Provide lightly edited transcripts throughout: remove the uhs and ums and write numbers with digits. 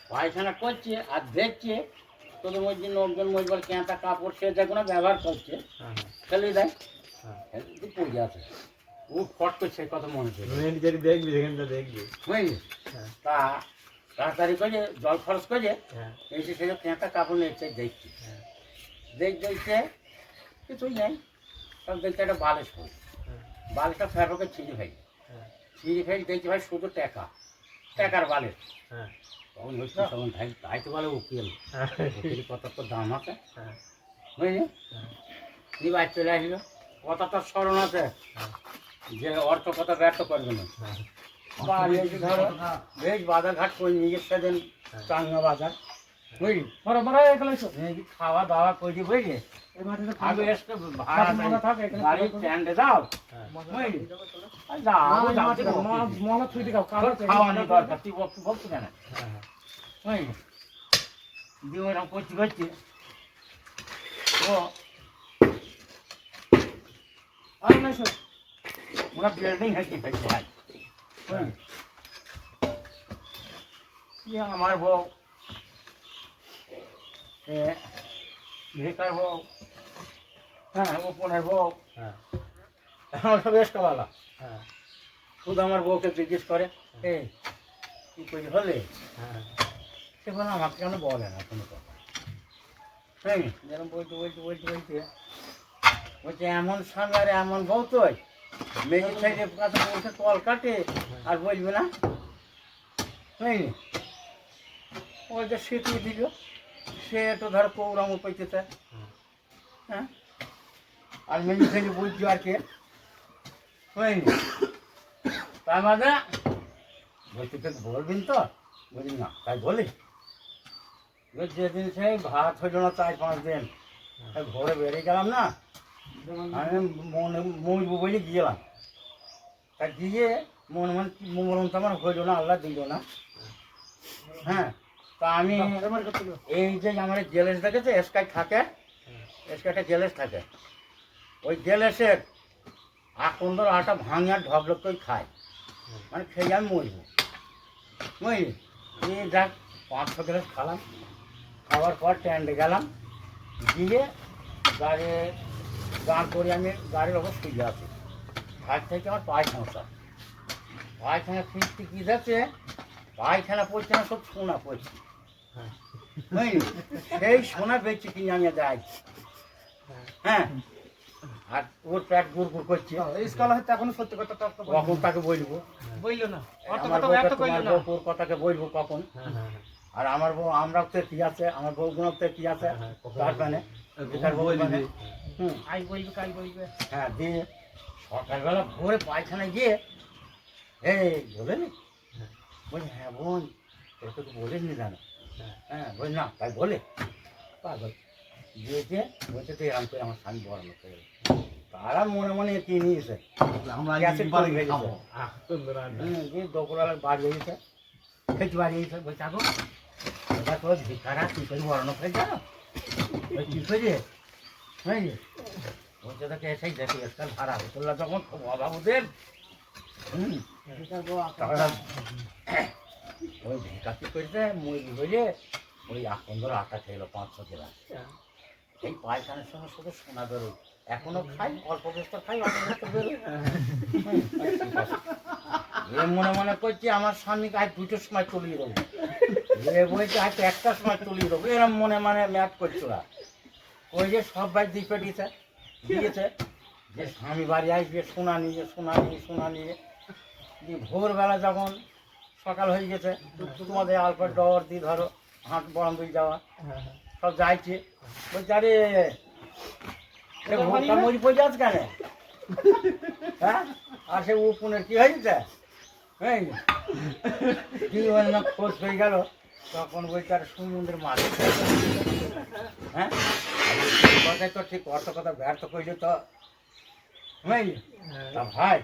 পায়খানা করছে আর দেখছে তোদের মধ্যে লোকজন মজবার ক্যাঁটা কাপড় সে যে কোনো ব্যবহার করছে ফেলে দেয় ফেলে পড়ে আছে ও ফট করছে কত মনে হচ্ছে দেখবি সেখানটা দেখবি বুঝলি তা তাড়াতাড়ি করে জল খরচ করে এসে সে ক্যাঁটা কাপড় নিচ্ছে দেখছি দেখছে কিছুই নেই সব দেখছে একটা বালিশ হল বালিশটা ফেরোকে ছিঁড়ে ফেলি দেখছি ভাই শুধু টাকার বালিশ তখন হচ্ছে তখন তাই তো বলে উকিল কত তো দাম আছে বুঝলি তুই বাইর চলে আসলো কথা তোর স্মরণ আছে যে অর্থ কথা ব্যর্থ করবে না ধরো বেশ বাজারঘাট করে নিয়ে গেছে সেদিন চাঙ্গা বাজার বুঝলি খাওয়া দাওয়া করে বুঝলি আগে এসে ভাড়া গাড়ি স্ট্যান্ডে যাও বুঝলি খাওয়ানো দরকার তুই বলছি কেন বুঝলি দিয়ে ওইরকম করছি ও ওরা বিল্ডিং হয়েছে ভাই আমার বউ ভিকার বউ হ্যাঁ ওপনের বউ আমার সব এসকাওয়ালা শুধু আমার বউকে জিজ্ঞেস করে এই কি করে হলে সে বলে আমাকে কেন বলে না কোনো কথা হ্যাঁ যেরকম বলতে বলছে এমন স্বামী আর এমন বউ তুই মেয়ে সাইডের কাছে বলছে কল কাটে আর বলবে না বুঝলি ওই যে শিখিয়ে দিল সে তো ধর কৌরাম পাইতেছে হ্যাঁ আর মেয়ে সাইডে বুঝছো আর কে বুঝলি তার মাঝে বলছি তোকে বলবেন তো বলি না তাই বলি যেদিন সেই ভাত হইল না 4-5 দিন ঘরে বেরিয়ে গেলাম না আমি মনে মরবো বলে গিয়েলাম তা গিয়ে মনে মরণ তো আমার হইল না আল্লাহ দিল না হ্যাঁ তা আমি এই যে আমার জেলেস দেখেছে এসকাই থাকে এসকাইটা জেলেস থাকে ওই জেলেসের আকন্দর আটা ভাঙিয়া ঢবলক করে খায় মানে খেয়ে আমি মরবো বুঝলি এই যাক 5-6 গ্লাস খালাম খাওয়ার পর স্ট্যান্ডে গেলাম গিয়ে গাড়ি গান করে আমি গাড়ির ওপর শুয়ে আছি ঘাট থেকে আমার পায়খানা ফিরতে কী যাচ্ছে পায়খানা পড়ছে না সব সোনা পড়ছে বুঝলি সেই সোনা বেচছে কিনে আমি যাই হ্যাঁ আর ওর প্যাট গুড় গুড় করছে স্কুল হয়তো এখন সত্যি কথা কখন তাকে বলবো বললো না তোর কথাকে বলবো কখন আর আমার বউ আমরাও তো কি আছে আমার বউ গুণও তো কি আছে তার মানে হ্যাঁ দিয়ে সকালবেলা ভোরে পায়খানায় গিয়ে এই বলেনি বলি হ্যাঁ বোন তোকে তো বলিনি জানো হ্যাঁ বলি না তাই বলে পাগল গিয়েছে বলছে তো এরকম করে আমার স্বামী বড় লোক হয়ে তারা মনে মনে কি নিয়েছে দোকরালার বাড়ি গিয়েছে খেতে বাড়ি গিয়েছে বলছে আগো এবার তোর ভিকারা কি করে বড় লোক হয়ে জানো ওই কী করে বুঝলি বলছে তোকে এসেই দেখি আজকাল ভাড়া হতোল্লা যখন খুব অভাব ওদের ওই ভিকাতি করেছে মুরগি হয়ে ওই আকন্দর আটা খেলো 5-6 গ্লাস এই পায়খানার সঙ্গে শুধু সোনা বেরোয় এখনো খাই অল্প বস্তু খাই অল্প বস্তু বেরোয় মনে মনে করছি আমার স্বামীকে আজ 2টোর সময় চলিয়ে দেবো বলছে আজ 1টার সময় চলিয়ে দেবো এরম মনে মানে ম্যাচ করছে ওরা ওই যে সব ভাই দ্বীপে দিয়েছে যে স্বামী বাড়ি আসবে সোনা নিয়ে দিয়ে ভোরবেলা যখন সকাল হয়ে গেছে তোমাদের আলফার ডর দিয়ে ধরো হাট বরন্দুই যাওয়া সব যাইছে বলছে আরে ভোরটা মরি পড়ে যাচ্ছে কেন হ্যাঁ আর সে উপুনের কী হয়েছে হ্যাঁ কি হয় না খোঁজ হয়ে গেল তখন বলছে আর সমুদ্রের মাছ হ্যাঁ কথাই তো ঠিক অর্থ কথা ব্যর্থ করলে তো বুঝলি তা ভাই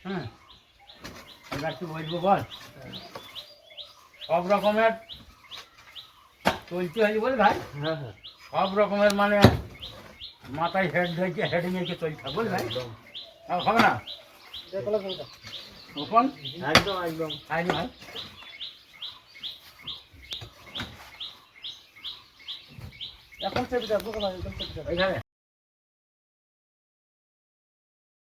হ্যাঁ এবার কি বলবো বল সব রকমের চলতে হয়েছে বল ভাই সব রকমের মানে মাথায় হেড নিয়ে চলতে বল ভাই হবে না একদম ভাই এখন চেপে যাবো, এখন চেপে যাবো। এখানে